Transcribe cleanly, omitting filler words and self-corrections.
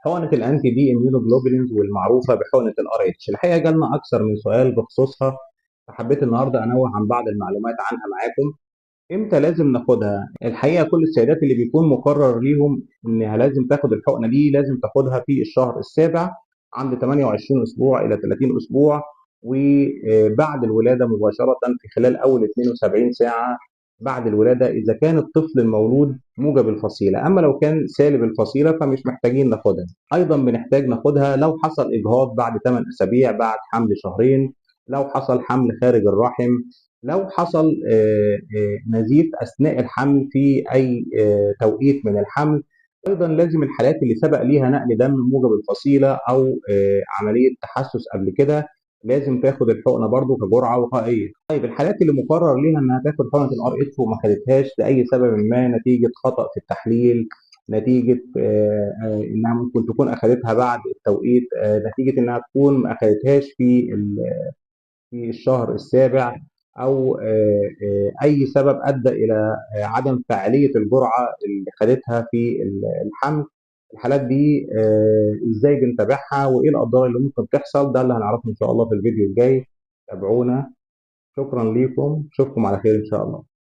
حقنة الأنتي دي immunoglobulins والمعروفة بحقنة ال RH. الحقيقة جالنا أكثر من سؤال بخصوصها، فحبيت النهاردة أنوه عن بعض المعلومات عنها معاكم. إمتى لازم ناخدها؟ الحقيقة كل السيدات اللي بيكون مقرر ليهم إنها لازم تاخد الحقنة دي لازم تاخدها في الشهر السابع عند 28 أسبوع إلى 30 أسبوع، وبعد الولادة مباشرة في خلال أول 72 ساعة بعد الولادة إذا كان الطفل المولود موجب الفصيلة. أما لو كان سالب الفصيلة فمش محتاجين ناخدها. أيضا بنحتاج ناخدها لو حصل إجهاض بعد 8 أسابيع بعد حمل شهرين، لو حصل حمل خارج الرحم، لو حصل نزيف اثناء الحمل في اي توقيت من الحمل. ايضا لازم الحالات اللي سبق ليها نقل دم موجب الفصيله او عمليه تحسس قبل كده لازم تاخد الحقنه برضو كجرعه وقائيه. طيب الحالات اللي مقرر ليها انها تاخد حقنه الار اتش وما خدتهاش لاي سبب ما، نتيجه خطا في التحليل، نتيجه انها ممكن تكون اخذتها بعد التوقيت، نتيجه انها تكون ما اخذتهاش في الشهر السابع، او اي سبب ادى الى عدم فاعليه الجرعه اللي خدتها في الحمل. الحالات دي ازاي بنتابعها وايه الاضرار اللي ممكن تحصل؟ ده اللي هنعرفه ان شاء الله في الفيديو الجاي. تابعونا. شكرا ليكم، اشوفكم على خير ان شاء الله.